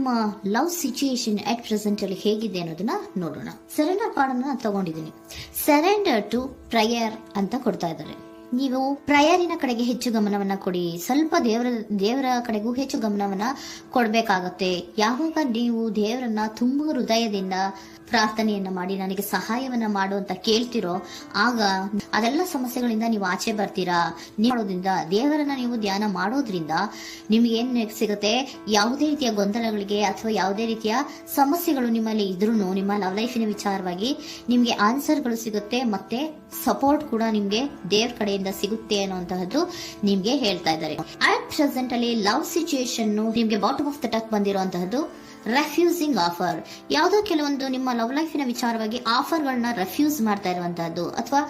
ನಿಮ್ಮ love situation at present ಅಲ್ಲಿ ಹೇಗಿದೆ ಅನ್ನೋದನ್ನ ನೋಡೋಣ. ಸರೆಂಡರ್ ಕಾರ್ಡ್ ಅನ್ನ ತಗೊಂಡಿದ್ದೀನಿ. ಸರೆಂಡರ್ ಟು ಪ್ರಯರ್ ಅಂತ ಕೊಡ್ತಾ ಇದ್ದಾರೆ. ನೀವು ಪ್ರಯರಿನ ಕಡೆಗೆ ಹೆಚ್ಚು ಗಮನವನ್ನ ಕೊಡಿ. ಸ್ವಲ್ಪ ದೇವರ ಕಡೆಗೂ ಹೆಚ್ಚು ಗಮನವನ್ನ ಕೊಡ್ಬೇಕಾಗತ್ತೆ. ಯಾವಾಗ ನೀವು ದೇವರನ್ನ ತುಂಬಾ ಹೃದಯದಿಂದ ಪ್ರಾರ್ಥನೆಯನ್ನ ಮಾಡಿ ನನಗೆ ಸಹಾಯವನ್ನ ಮಾಡು ಅಂತ ಕೇಳ್ತಿರೋ, ಆಗ ಅದೆಲ್ಲ ಸಮಸ್ಯೆಗಳಿಂದ ನೀವು ಆಚೆ ಬರ್ತೀರಾ. ಮಾಡೋದ್ರಿಂದ, ದೇವರನ್ನ ನೀವು ಧ್ಯಾನ ಮಾಡೋದ್ರಿಂದ ನಿಮ್ಗೆ ಏನ್ ಸಿಗುತ್ತೆ, ಯಾವುದೇ ರೀತಿಯ ಗೊಂದಲಗಳಿಗೆ ಅಥವಾ ಯಾವುದೇ ರೀತಿಯ ಸಮಸ್ಯೆಗಳು ನಿಮ್ಮಲ್ಲಿ ಇದ್ರೂ ನಿಮ್ಮ ಲವ್ ಲೈಫಿನ ವಿಚಾರವಾಗಿ ನಿಮ್ಗೆ ಆನ್ಸರ್ಗಳು ಸಿಗುತ್ತೆ, ಮತ್ತೆ ಸಪೋರ್ಟ್ ಕೂಡ ನಿಮ್ಗೆ ದೇವ್ರ ಕಡೆಯಿಂದ ಸಿಗುತ್ತೆ ಅನ್ನುವಂತಹದ್ದು ನಿಮ್ಗೆ ಹೇಳ್ತಾ ಇದ್ದಾರೆ. ಅಟ್ ಪ್ರೆಸೆಂಟ್ ಅಲ್ಲಿ ಲವ್ ಸಿಚುಯೇಷನ್ ನಿಮ್ಗೆ ಬಾಟಮ್ ಆಫ್ ದ ಟಕ್ ಬಂದಿರುವಂತಹದ್ದು ರೆಫ್ಯೂಸಿಂಗ್ ಆಫರ್. ಯಾವುದೋ ಕೆಲವೊಂದು ನಿಮ್ಮ ಲವ್ ಲೈಫಿನ ವಿಚಾರವಾಗಿ ಆಫರ್ಗಳನ್ನ ರೆಫ್ಯೂಸ್ ಮಾಡ್ತಾ ಇರುವಂತಹದ್ದು ಅಥವಾ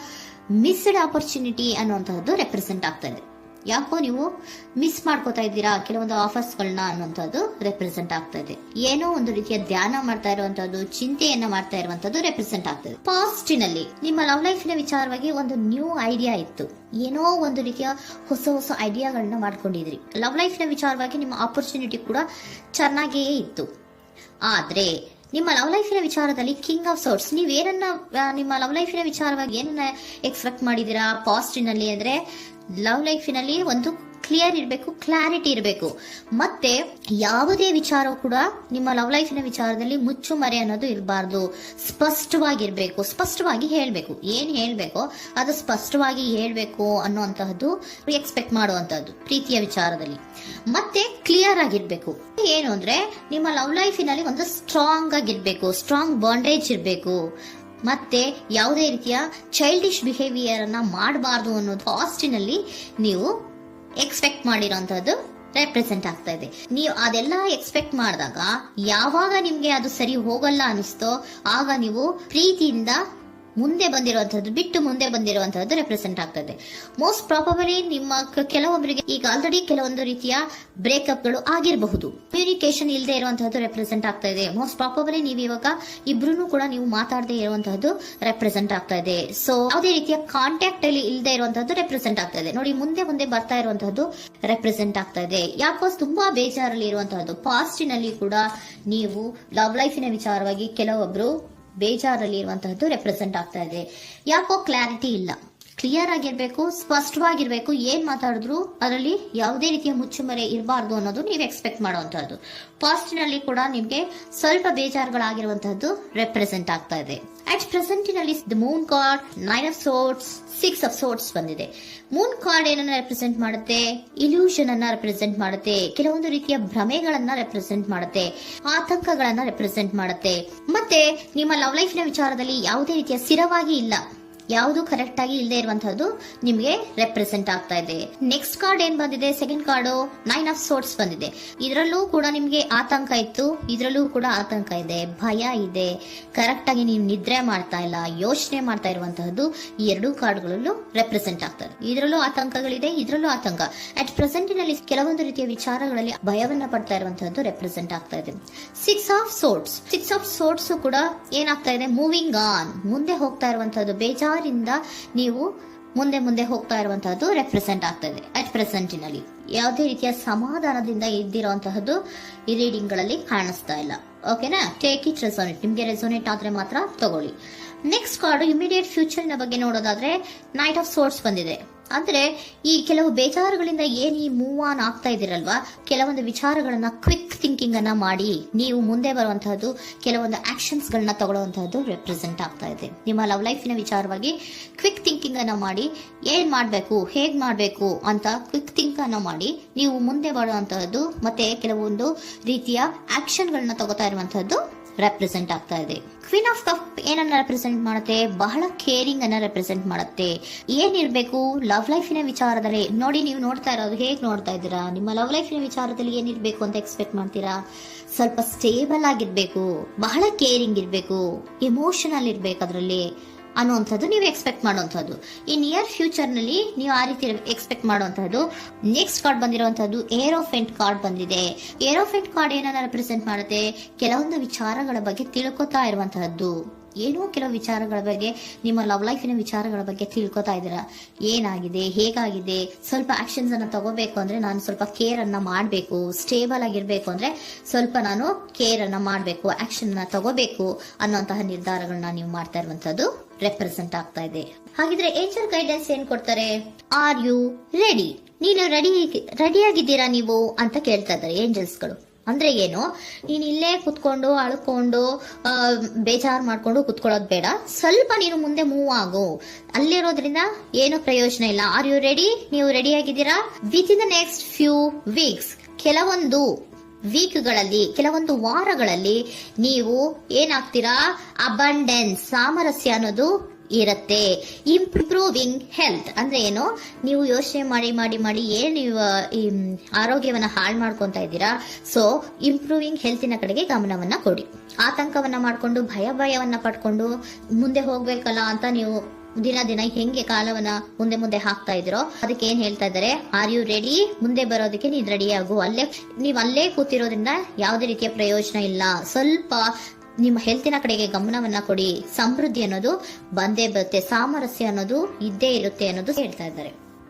ಮಿಸ್ಡ್ ಆಪರ್ಚುನಿಟಿ ಅನ್ನುವಂತಹದ್ದು ರೆಪ್ರೆಸೆಂಟ್ ಆಗ್ತಾ ಇದೆ. ಯಾಕೋ ನೀವು ಮಿಸ್ ಮಾಡ್ಕೋತಾ ಇದ್ದೀರಾ ಕೆಲವೊಂದು ಆಫರ್ಸ್ಗಳನ್ನ ಅನ್ನುವಂಥದ್ದು ರೆಪ್ರೆಸೆಂಟ್ ಆಗ್ತಾ ಇದೆ. ಏನೋ ಒಂದು ರೀತಿಯ ಧ್ಯಾನ ಮಾಡ್ತಾ ಇರುವಂತಹದ್ದು, ಚಿಂತೆಯನ್ನ ಮಾಡ್ತಾ ಇರುವಂತದ್ದು ರೆಪ್ರೆಸೆಂಟ್ ಆಗ್ತದೆ. ಪಾಸ್ಟಿನಲ್ಲಿ ನಿಮ್ಮ ಲವ್ ಲೈಫಿನ ವಿಚಾರವಾಗಿ ಒಂದು ನ್ಯೂ ಐಡಿಯಾ ಇತ್ತು, ಏನೋ ಒಂದು ರೀತಿಯ ಹೊಸ ಐಡಿಯಾಗಳನ್ನ ಮಾಡ್ಕೊಂಡಿದ್ರಿ. ಲವ್ ಲೈಫಿನ ವಿಚಾರವಾಗಿ ನಿಮ್ಮ ಆಪರ್ಚುನಿಟಿ ಕೂಡ ಚೆನ್ನಾಗಿಯೇ ಇತ್ತು. ಆದ್ರೆ ನಿಮ್ಮ ಲವ್ ಲೈಫಿನ ವಿಚಾರದಲ್ಲಿ ಕಿಂಗ್ ಆಫ್ ಸೋರ್ಟ್ಸ್, ನೀವೇನನ್ನ ನಿಮ್ಮ ಲವ್ ಲೈಫಿನ ವಿಚಾರವಾಗಿ ಏನನ್ನ ಎಕ್ಸ್ಪೆಕ್ಟ್ ಮಾಡಿದೀರಾ ಪಾಸ್ಟಿನಲ್ಲಿ ಅಂದ್ರೆ, ಲವ್ ಲೈಫಿನಲ್ಲಿ ಒಂದು ಕ್ಲಿಯರ್ ಇರಬೇಕು, ಕ್ಲಾರಿಟಿ ಇರಬೇಕು. ಮತ್ತೆ ಯಾವುದೇ ವಿಚಾರ ಕೂಡ ನಿಮ್ಮ ಲವ್ ಲೈಫಿನ ವಿಚಾರದಲ್ಲಿ ಮುಚ್ಚುಮರೆ ಅನ್ನೋದು ಇರಬಾರ್ದು. ಸ್ಪಷ್ಟವಾಗಿರ್ಬೇಕು, ಸ್ಪಷ್ಟವಾಗಿ ಹೇಳ್ಬೇಕು. ಏನ್ ಹೇಳ್ಬೇಕೋ ಅದು ಸ್ಪಷ್ಟವಾಗಿ ಹೇಳ್ಬೇಕು ಅನ್ನುವಂತಹದ್ದು ಎಕ್ಸ್ಪೆಕ್ಟ್ ಮಾಡುವಂತಹದ್ದು ಪ್ರೀತಿಯ ವಿಚಾರದಲ್ಲಿ. ಮತ್ತೆ ಕ್ಲಿಯರ್ ಆಗಿರ್ಬೇಕು. ಏನು ಅಂದ್ರೆ ನಿಮ್ಮ ಲವ್ ಲೈಫಿನಲ್ಲಿ ಒಂದು ಸ್ಟ್ರಾಂಗ್ ಆಗಿರ್ಬೇಕು, ಸ್ಟ್ರಾಂಗ್ ಬಾಂಡೇಜ್ ಇರಬೇಕು. ಮತ್ತೆ ಯಾವುದೇ ರೀತಿಯ ಚೈಲ್ಡಿಶ್ ಬಿಹೇವಿಯರ್ ಅನ್ನ ಮಾಡಬಾರ್ದು ಅನ್ನೋದು ಪಾಸ್ಟಿನಲ್ಲಿ ನೀವು ಎಕ್ಸ್ಪೆಕ್ಟ್ ಮಾಡಿರೋಂಥದ್ದು ರೆಪ್ರೆಸೆಂಟ್ ಆಗ್ತಾ ಇದೆ. ನೀವು ಅದೆಲ್ಲ ಎಕ್ಸ್ಪೆಕ್ಟ್ ಮಾಡಿದಾಗ ಯಾವಾಗ ನಿಮ್ಗೆ ಅದು ಸರಿ ಹೋಗಲ್ಲ ಅನಿಸ್ತೋ ಆಗ ನೀವು ಪ್ರೀತಿಯಿಂದ ಮುಂದೆ ಬಂದಿರುವಂತಹದ್ದು ಬಿಟ್ಟು ಮುಂದೆ ಬಂದಿರುವಂತಹದ್ದು ರೆಪ್ರೆಸೆಂಟ್ ಆಗ್ತದೆ. ಮೋಸ್ಟ್ ಪ್ರಾಬಬಲಿ ನಿಮ್ಮ ಕೆಲವೊಬ್ಬರಿಗೆ ಈಗ ಆಲ್ರೆಡಿ ಕೆಲವೊಂದು ರೀತಿಯ ಬ್ರೇಕಪ್ ಗಳು ಆಗಿರಬಹುದು. ಕಮ್ಯುನಿಕೇಶನ್ ಇಲ್ಲದೆ ಇರುವಂತಹದ್ದು ರೆಪ್ರೆಸೆಂಟ್ ಆಗ್ತಾ ಇದೆ. ಮೋಸ್ಟ್ ಪ್ರಾಬಬಲಿ ನೀವು ಇವಾಗ ಇಬ್ರು ಕೂಡ ನೀವು ಮಾತಾಡದೆ ಇರುವಂತಹದ್ದು ರೆಪ್ರೆಸೆಂಟ್ ಆಗ್ತಾ ಇದೆ. ಸೊ ಯಾವುದೇ ರೀತಿಯ ಕಾಂಟ್ಯಾಕ್ಟ್ ಅಲ್ಲಿ ಇಲ್ಲದೆ ಇರುವಂತಹದ್ದು ರೆಪ್ರೆಸೆಂಟ್ ಆಗ್ತಾ ಇದೆ. ನೋಡಿ, ಮುಂದೆ ಬರ್ತಾ ಇರುವಂತಹದ್ದು ರೆಪ್ರೆಸೆಂಟ್ ಆಗ್ತಾ ಇದೆ. ಯಾಕೋ ತುಂಬಾ ಬೇಜಾರಲ್ಲಿ ಇರುವಂತಹದ್ದು. ಪಾಸ್ಟಿನಲ್ಲಿ ಕೂಡ ನೀವು ಲವ್ ಲೈಫಿನ ವಿಚಾರವಾಗಿ ಕೆಲವೊಬ್ರು ಬೇಜಾರಲ್ಲಿ ಇರುವಂತಹದ್ದು ರೆಪ್ರೆಸೆಂಟ್ ಆಗ್ತಾ ಇದೆ. ಯಾಕೋ ಕ್ಲಾರಿಟಿ ಇಲ್ಲ, ಕ್ಲಿಯರ್ ಆಗಿರ್ಬೇಕು, ಸ್ಪಷ್ಟವಾಗಿರ್ಬೇಕು. ಏನ್ ಮಾತಾಡಿದ್ರು ಅದರಲ್ಲಿ ಯಾವುದೇ ರೀತಿಯ ಮುಚ್ಚುಮರೆ ಇರಬಾರ್ದು ಅನ್ನೋದು ನೀವು ಎಕ್ಸ್ಪೆಕ್ಟ್ ಮಾಡುವಂತಹದ್ದು. ಪಾಸ್ಟಿನಲ್ಲಿ ಕೂಡ ನಿಮ್ಗೆ ಸ್ವಲ್ಪ ಬೇಜಾರುಗಳಾಗಿರುವಂತಹದ್ದು ರೆಪ್ರೆಸೆಂಟ್ ಆಗ್ತಾ ಇದೆ. ಅಟ್ ಪ್ರೆಸೆಂಟಿನಲ್ಲಿ the moon card, 9 of swords, 6 of swords ಬಂದಿದೆ. ಮೂನ್ ಕಾರ್ಡ್ ಏನನ್ನ ರೆಪ್ರೆಸೆಂಟ್ ಮಾಡುತ್ತೆ? ಇಲ್ಯೂಷನ್ ಅನ್ನ ರೆಪ್ರೆಸೆಂಟ್ ಮಾಡುತ್ತೆ. ಕೆಲವೊಂದು ರೀತಿಯ ಭ್ರಮೆಗಳನ್ನ ರೆಪ್ರೆಸೆಂಟ್ ಮಾಡುತ್ತೆ, ಆತಂಕಗಳನ್ನ ರೆಪ್ರೆಸೆಂಟ್ ಮಾಡುತ್ತೆ. ಮತ್ತೆ ನಿಮ್ಮ ಲವ್ ಲೈಫಿನ ವಿಚಾರದಲ್ಲಿ ಯಾವುದೇ ರೀತಿಯ ಸ್ಥಿರವಾಗಿ ಇಲ್ಲ, ಯಾವುದು ಕರೆಕ್ಟ್ ಆಗಿ ಇಲ್ಲದೆ ಇರುವಂತಹದ್ದು ನಿಮ್ಗೆ ರೆಪ್ರೆಸೆಂಟ್ ಆಗ್ತಾ ಇದೆ. ನೆಕ್ಸ್ಟ್ ಕಾರ್ಡ್ ಏನ್ ಬಂದಿದೆ? ಸೆಕೆಂಡ್ ಕಾರ್ಡ್ 9 of swords ಬಂದಿದೆ. ಇದರಲ್ಲೂ ಕೂಡ ನಿಮ್ಗೆ ಆತಂಕ ಇತ್ತು, ಇದರಲ್ಲೂ ಕೂಡ ಆತಂಕ ಇದೆ, ಭಯ ಇದೆ, ಕರೆಕ್ಟ್ ಆಗಿ ನೀವು ನಿದ್ರೆ ಮಾಡ್ತಾ ಇಲ್ಲ, ಯೋಚನೆ ಮಾಡ್ತಾ ಇರುವಂತಹದ್ದು ಈ ಎರಡೂ ಕಾರ್ಡ್ಗಳಲ್ಲೂ ರೆಪ್ರೆಸೆಂಟ್ ಆಗ್ತದೆ. ಇದರಲ್ಲೂ ಆತಂಕಗಳಿದೆ, ಇದರಲ್ಲೂ ಆತಂಕ. ಅಟ್ ಪ್ರೆಸೆಂಟಿನಲ್ಲಿ ಕೆಲವೊಂದು ರೀತಿಯ ವಿಚಾರಗಳಲ್ಲಿ ಭಯವನ್ನ ಪಡ್ತಾ ಇರುವಂತಹದ್ದು ರೆಪ್ರೆಸೆಂಟ್ ಆಗ್ತಾ ಇದೆ. 6 of swords ಕೂಡ ಏನಾಗ್ತಾ ಇದೆ? ಮೂವಿಂಗ್ ಆನ್, ಮುಂದೆ ಹೋಗ್ತಾ ಇರುವಂತಹದ್ದು, ಬೇಜಾರಿಂದ ನೀವು ಮುಂದೆ ಹೋಗ್ತಾ ಇರುವಂತಹದ್ದು ರೆಪ್ರೆಸೆಂಟ್ ಆಗ್ತದೆ. ಅಟ್ ಪ್ರೆಸೆಂಟಿನಲ್ಲಿ ಯಾವುದೇ ರೀತಿಯ ಸಮಾಧಾನದಿಂದ ಇದ್ದಿರುವಂತಹದ್ದು ಈ ರೀಡಿಂಗ್ ಗಳಲ್ಲಿ ಕಾಣಿಸ್ತಾ ಇಲ್ಲ. ಓಕೆನಾ? Take it resonate. ನಿಮ್ಗೆ ರೆಸೋನೇಟ್ ಆದ್ರೆ ಮಾತ್ರ ತಗೊಳ್ಳಿ. ನೆಕ್ಸ್ಟ್ ಕಾರ್ಡ್ ಇಮಿಡಿಯೇಟ್ ಫ್ಯೂಚರ್ ನ ಬಗ್ಗೆ ನೋಡೋದಾದ್ರೆ ನೈಟ್ ಆಫ್ ಸೋರ್ಟ್ಸ್ ಬಂದಿದೆ. ಅಂದ್ರೆ ಈ ಕೆಲವು ಬೇಜಾರುಗಳಿಂದ ಏನ್ ಈ ಮೂವ್ ಆನ್ ಆಗ್ತಾ ಇದ್ದೀರಲ್ವಾ, ಕೆಲವೊಂದು ವಿಚಾರಗಳನ್ನ ಕ್ವಿಕ್ ಥಿಂಕಿಂಗ್ ಅನ್ನ ಮಾಡಿ ನೀವು ಮುಂದೆ ಬರುವಂತಹದ್ದು, ಕೆಲವೊಂದು ಆಕ್ಷನ್ಸ್ ಗಳನ್ನ ತಗೊಳ್ಳುವಂತಹದ್ದು ರೆಪ್ರೆಸೆಂಟ್ ಆಗ್ತಾ ಇದೆ. ನಿಮ್ಮ ಲವ್ ಲೈಫಿನ ವಿಚಾರವಾಗಿ ಕ್ವಿಕ್ ಥಿಂಕಿಂಗ್ ಅನ್ನ ಮಾಡಿ ಏನ್ ಮಾಡ್ಬೇಕು, ಹೇಗ್ ಮಾಡ್ಬೇಕು ಅಂತ ಕ್ವಿಕ್ ಥಿಂಕ್ ಅನ್ನ ಮಾಡಿ ನೀವು ಮುಂದೆ ಬರುವಂತಹದ್ದು, ಮತ್ತೆ ಕೆಲವೊಂದು ರೀತಿಯ ಆಕ್ಷನ್ ಗಳನ್ನ ತಗೋತಾ ಇರುವಂತಹದ್ದು ರೆಪ್ರೆಸೆಂಟ್ ಆಗ್ತಾ ಇದೆ. ಕ್ವೀನ್ ಆಫ್ ಕಪ್ ಏನನ್ನ ರೆಪ್ರೆಸೆಂಟ್ ಮಾಡುತ್ತೆ? ಬಹಳ ಕೇರಿಂಗ್ ಅನ್ನ ರೆಪ್ರೆಸೆಂಟ್ ಮಾಡುತ್ತೆ. ಏನಿರ್ಬೇಕು ಲವ್ ಲೈಫಿನ ವಿಚಾರದಲ್ಲಿ? ನೋಡಿ, ನೀವು ನೋಡ್ತಾ ಇರೋದು ಹೇಗ್ ನೋಡ್ತಾ ಇದ್ದೀರಾ? ನಿಮ್ಮ ಲವ್ ಲೈಫಿನ ವಿಚಾರದಲ್ಲಿ ಏನಿರ್ಬೇಕು ಅಂತ ಎಕ್ಸ್ಪೆಕ್ಟ್ ಮಾಡ್ತೀರಾ? ಸ್ವಲ್ಪ ಸ್ಟೇಬಲ್ ಆಗಿರ್ಬೇಕು, ಬಹಳ ಕೇರಿಂಗ್ ಇರ್ಬೇಕು, ಎಮೋಷನಲ್ ಇರ್ಬೇಕು ಅದರಲ್ಲಿ ಅನ್ನುವಂಥದ್ದು ನೀವು ಎಕ್ಸ್ಪೆಕ್ಟ್ ಮಾಡುವಂಥದ್ದು. ಈ ನಿಯರ್ ಫ್ಯೂಚರ್ ನಲ್ಲಿ ನೀವು ಆ ರೀತಿ ಎಕ್ಸ್ಪೆಕ್ಟ್ ಮಾಡುವಂತಹದ್ದು. ನೆಕ್ಸ್ಟ್ ಕಾರ್ಡ್ ಬಂದಿರುವಂತಹದ್ದು ಏರೋಫೆಂಟ್ ಕಾರ್ಡ್ ಬಂದಿದೆ. ಏರೋಫೆಂಟ್ ಕಾರ್ಡ್ ಏನನ್ನ ರೆಪ್ರೆಸೆಂಟ್ ಮಾಡುತ್ತೆ? ಕೆಲವೊಂದು ವಿಚಾರಗಳ ಬಗ್ಗೆ ತಿಳ್ಕೊತಾ ಇರುವಂತಹದ್ದು, ಏನೋ ಕೆಲವು ವಿಚಾರಗಳ ಬಗ್ಗೆ, ನಿಮ್ಮ ಲವ್ ಲೈಫಿನ ವಿಚಾರಗಳ ಬಗ್ಗೆ ತಿಳ್ಕೊತಾ ಇದ್ದೀರಾ. ಏನಾಗಿದೆ, ಹೇಗಾಗಿದೆ, ಸ್ವಲ್ಪ ಆಕ್ಷನ್ಸ್ ಅನ್ನ ತಗೋಬೇಕು ಅಂದ್ರೆ ನಾನು ಸ್ವಲ್ಪ ಕೇರ್ ಅನ್ನ ಮಾಡಬೇಕು, ಸ್ಟೇಬಲ್ ಆಗಿರ್ಬೇಕು ಅಂದ್ರೆ ಸ್ವಲ್ಪ ನಾನು ಕೇರ್ ಅನ್ನ ಮಾಡಬೇಕು, ಆಕ್ಷನ್ ಅನ್ನ ತಗೋಬೇಕು ಅನ್ನುವಂತಹ ನಿರ್ಧಾರಗಳನ್ನ ನೀವು ಮಾಡ್ತಾ ಇರುವಂತದ್ದು ರೆಪ್ರೆಸೆಂಟ್ ಆಗ್ತಾ ಇದೆ. ಹಾಗಿದ್ರೆ ಏಂಜಲ್ ಗೈಡೆನ್ಸ್ ಏನ್ ಕೊಡ್ತಾರೆ? Are you ready? ನೀನು ರೆಡಿಯಾಗಿದ್ದೀರಾ ನೀವು ಅಂತ ಕೇಳ್ತಾ ಇದ್ದಾರೆ ಏಂಜಲ್ಸ್ಗಳು. ಅಂದ್ರೆ ಏನು, ನೀನ್ ಇಲ್ಲೇ ಕುತ್ಕೊಂಡು ಅಳ್ಕೊಂಡು ಬೇಜಾರ್ ಮಾಡ್ಕೊಂಡು ಕುತ್ಕೊಳ್ಳೋದು ಬೇಡ, ಸ್ವಲ್ಪ ನೀನು ಮುಂದೆ ಮೂವ್ ಆಗು. ಅಲ್ಲಿರೋದ್ರಿಂದ ಏನು ಪ್ರಯೋಜನ ಇಲ್ಲ. Are you ready? ನೀವು ರೆಡಿ ಆಗಿದ್ದೀರಾ? Within the next few weeks, ಕೆಲವೊಂದು ವೀಕ್ಗಳಲ್ಲಿ, ಕೆಲವೊಂದು ವಾರಗಳಲ್ಲಿ ನೀವು ಏನಾಗ್ತೀರಾ? ಅಬಂಡೆನ್ಸ್, ಸಾಮರಸ್ಯ ಅನ್ನೋದು ಇರುತ್ತೆ. ಇಂಪ್ರೂವಿಂಗ್ ಹೆಲ್ತ್ ಅಂದ್ರೆ ಏನು, ನೀವು ಯೋಚನೆ ಮಾಡಿ ಮಾಡಿ ಮಾಡಿ ಏನ್ ನೀವು ಈ ಆರೋಗ್ಯವನ್ನ ಹಾಳು ಮಾಡ್ಕೊಂತ ಇದ್ದೀರಾ. ಸೊ ಇಂಪ್ರೂವಿಂಗ್ ಹೆಲ್ತಿನ ಕಡೆಗೆ ಗಮನವನ್ನ ಕೊಡಿ. ಆತಂಕವನ್ನ ಮಾಡ್ಕೊಂಡು ಭಯವನ್ನ ಪಡ್ಕೊಂಡು ಮುಂದೆ ಹೋಗ್ಬೇಕಲ್ಲ ಅಂತ ನೀವು ದಿನ ದಿನ ಹೆಂಗೆ ಕಾಲವನ್ನ ಮುಂದೆ ಮುಂದೆ ಹಾಕ್ತಾ ಇದ್ರೋ, ಅದಕ್ಕೆ ಏನ್ ಹೇಳ್ತಾ ಇದ್ದಾರೆ? Are you ready? ಮುಂದೆ ಬರೋದಕ್ಕೆ ನೀನ್ ರೆಡಿ ಆಗು. ನೀವ್ ಅಲ್ಲೇ ಕೂತಿರೋದ್ರಿಂದ ಯಾವುದೇ ರೀತಿಯ ಪ್ರಯೋಜನ ಇಲ್ಲ. ಸ್ವಲ್ಪ ನಿಮ್ಮ ಹೆಲ್ತಿನ ಕಡೆಗೆ ಗಮನವನ್ನ ಕೊಡಿ. ಸಮೃದ್ಧಿ ಅನ್ನೋದು ಬಂದೇ ಬರುತ್ತೆ, ಸಾಮರಸ್ಯ ಅನ್ನೋದು ಇದ್ದೇ ಇರುತ್ತೆ ಅನ್ನೋದು ಹೇಳ್ತಾ ಇದ್ದಾರೆ.